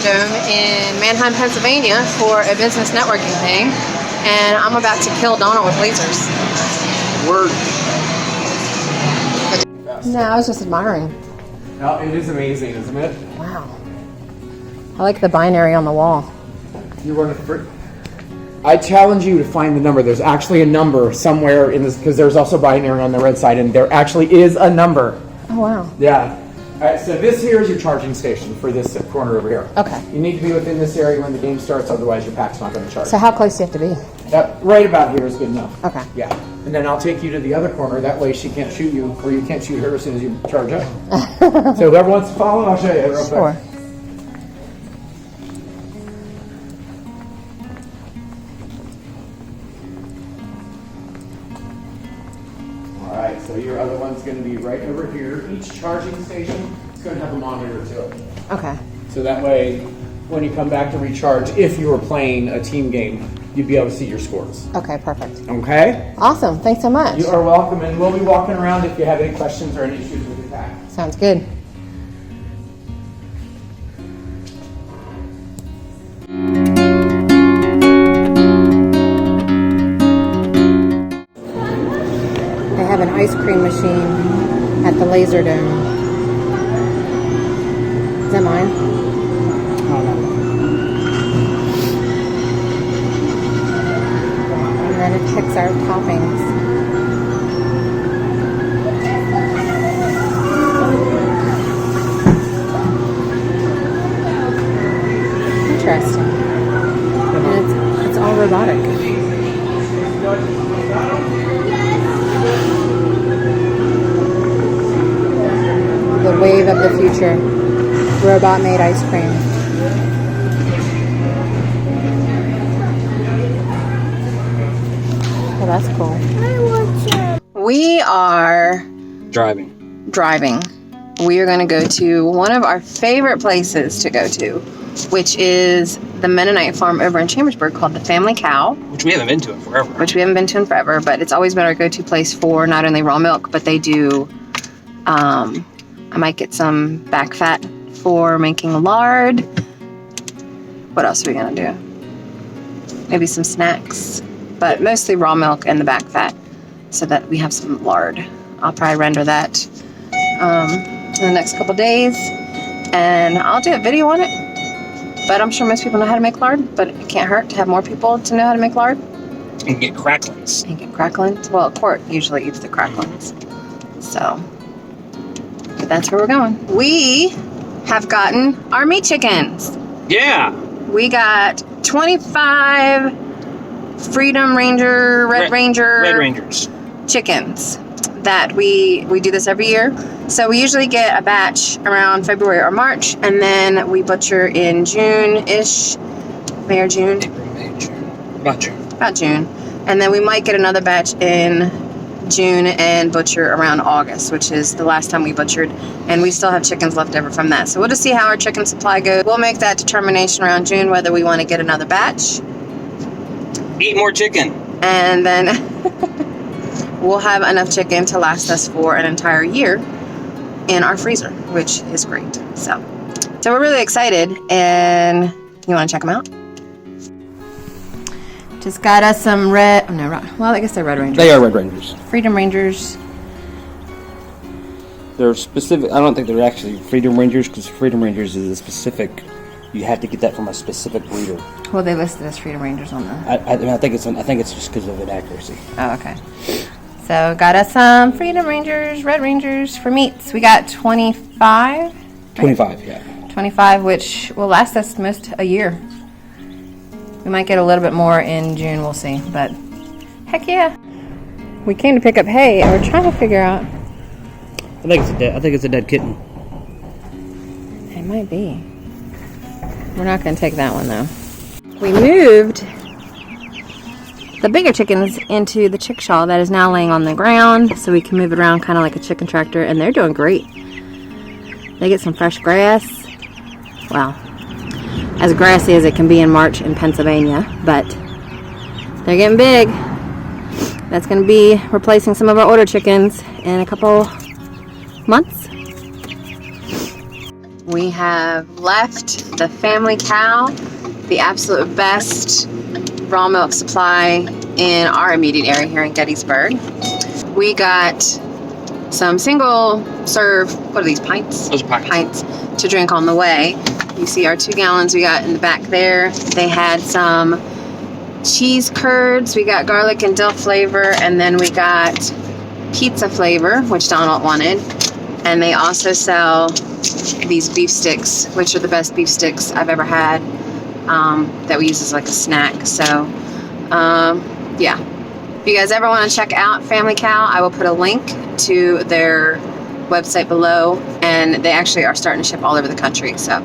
Dome in Manheim, Pennsylvania for a business networking thing, and I'm about to kill Donna with lasers. Word. No, I was just admiring. Oh, it is amazing, isn't it? Wow. I like the binary on the wall. You want to... I challenge you to find the number. There's actually a number somewhere in this, because there's also binary on the red side, and there actually is a number. Oh, wow. Yeah. All right, so this here is your charging station for this corner over here. Okay. You need to be within this area when the game starts, otherwise your pack's not going to charge. So how close do you have to be? Right about here is good enough. Okay. Yeah. And then I'll take you to the other corner. That way she can't shoot you, or you can't shoot her as soon as you charge up. So whoever wants to follow, I'll show you real quick. Sure. Alright, so your other one's going to be right over here. Each charging station is going to have a monitor to it. Okay. So that way, when you come back to recharge, if you were playing a team game, you'd be able to see your scores. Okay, perfect. Okay? Awesome. Thanks so much. You are welcome, and we'll be walking around if you have any questions or any issues with your pack. Sounds good. They have an ice cream machine at the Laser Dome. Is that mine? And then it picks our toppings. Interesting. And it's all robotic. The wave of the future. Robot-made ice cream. Oh, that's cool. We are driving. We are going to go to one of our favorite places to go to, which is the Mennonite farm over in Chambersburg called the Family Cow. Which we haven't been to in forever. But it's always been our go-to place for not only raw milk, but they do, I might get some back fat for making lard. What else are we going to do? Maybe some snacks, but mostly raw milk and the back fat so that we have some lard. I'll probably render that in the next couple days, and I'll do a video on it. But I'm sure most people know how to make lard, but it can't hurt to have more people to know how to make lard. And get cracklings. Well, Court usually eats the cracklings. So, but that's where we're going. We have gotten our meat chickens. Yeah. We got 25 Freedom Ranger, Red Rangers chickens that we do this every year. So we usually get a batch around February or March, and then we butcher in June-ish, May or June? About June. And then we might get another batch in June and butcher around August, which is the last time we butchered, and we still have chickens left over from that. So we'll just see how our chicken supply goes. We'll make that determination around June whether we want to get another batch. Eat more chicken. And then we'll have enough chicken to last us for an entire year in our freezer, which is great. So we're really excited, and you want to check them out? Just got us some I guess they're Red Rangers. They are Red Rangers. Freedom Rangers. They're specific. I don't think they're actually Freedom Rangers, because Freedom Rangers is a specific. You have to get that from a specific breeder. Well, they listed as Freedom Rangers on the. I think it's just because of inaccuracy. Oh, okay. So got us some Freedom Rangers, Red Rangers for meats. We got 25. Right? 25, yeah. 25, which will last us most a year. We might get a little bit more in June, we'll see. But heck yeah. We came to pick up hay, and we're trying to figure out. I think it's a dead kitten. It might be. We're not going to take that one, though. We moved the bigger chickens into the chickshaw that is now laying on the ground, so we can move it around kind of like a chicken tractor, and they're doing great. They get some fresh grass. Well, as grassy as it can be in March in Pennsylvania, but they're getting big. That's going to be replacing some of our older chickens in a couple months. We have left the Family Cow, the absolute best raw milk supply in our immediate area here in Gettysburg. We got some single serve, what are these, pints? Those are pints. Pints to drink on the way. You see our 2 gallons we got in the back there. They had some cheese curds. We got garlic and dill flavor, and then we got pizza flavor, which Donald wanted. And they also sell these beef sticks, which are the best beef sticks I've ever had, that we use as like a snack. So, yeah. If you guys ever want to check out Family Cow, I will put a link to their website below, and they actually are starting to ship all over the country. So,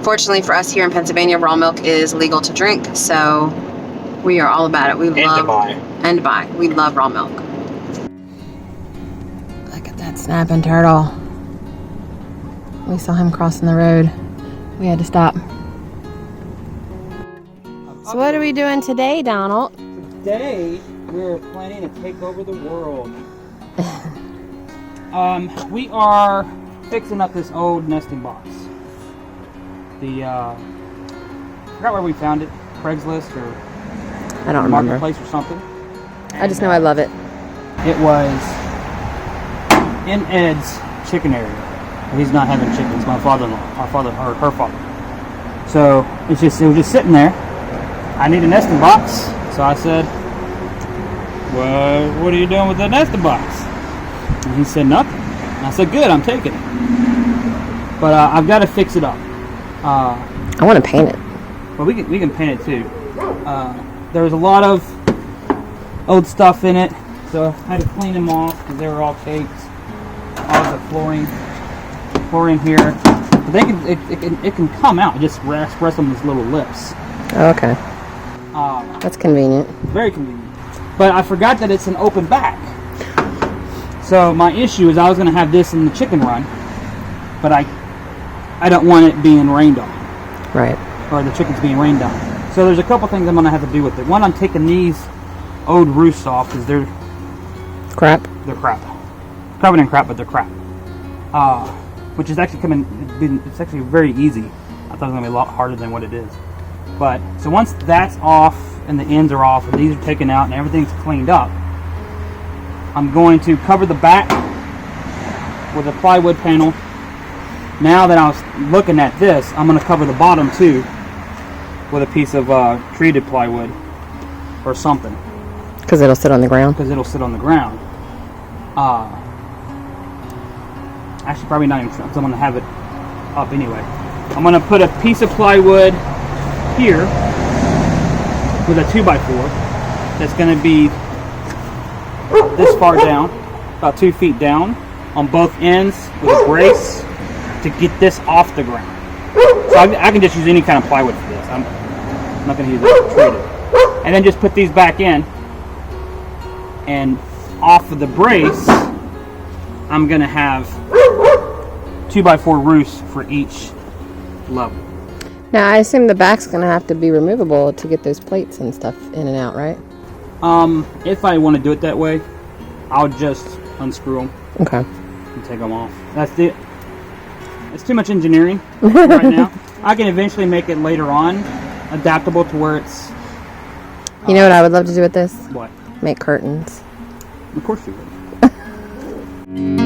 fortunately for us here in Pennsylvania, raw milk is legal to drink, so we are all about it. We love and to buy. We love raw milk. Look at that snapping turtle. We saw him crossing the road. We had to stop. So what are we doing today, Donald? Today, we're planning to take over the world. We are fixing up this old nesting box. I forgot where we found it. Craigslist or I don't remember. Marketplace or something. I just know I love it. It was in Ed's chicken area. He's not having chickens. My father-in-law, her father. So it was just sitting there. I need a nesting box, so I said, "Well, what are you doing with the nesting box?" And he said, "Nothing." And I said, "Good, I'm taking it." But I've got to fix it up. I want to paint it. Well, we can paint it too. There was a lot of old stuff in it, so I had to clean them off because they were all caked. All the flooring here. But it can come out. Just rest on these little lips. Oh, okay. That's convenient. Very convenient. But I forgot that it's an open back. So my issue is I was going to have this in the chicken run, but I don't want it being rained on. Right. Or the chickens being rained on. So there's a couple things I'm going to have to do with it. One, I'm taking these old roosts off because they're crap. They're crap. Covered in crap, but they're crap. Which is actually it's actually very easy. I thought it was going to be a lot harder than what it is. But, so once that's off and the ends are off and these are taken out and everything's cleaned up, I'm going to cover the back with a plywood panel. Now that I was looking at this, I'm going to cover the bottom too with a piece of treated plywood or something. Because it'll sit on the ground? Because it'll sit on the ground. Actually, probably not even, because I'm going to have it up anyway. I'm going to put a piece of plywood here with a 2x4 that's going to be this far down, about 2 feet down, on both ends with a brace to get this off the ground. So I can just use any kind of plywood for this. I'm not going to use it treated. And then just put these back in, and off of the brace, I'm going to have 2x4 roofs for each level. Now, I assume the back's going to have to be removable to get those plates and stuff in and out, right? If I want to do it that way, I'll just unscrew them. Okay. And take them off. That's it. It's too much engineering right now. I can eventually make it later on adaptable to where it's... You know what I would love to do with this? What? Make curtains. Of course you would.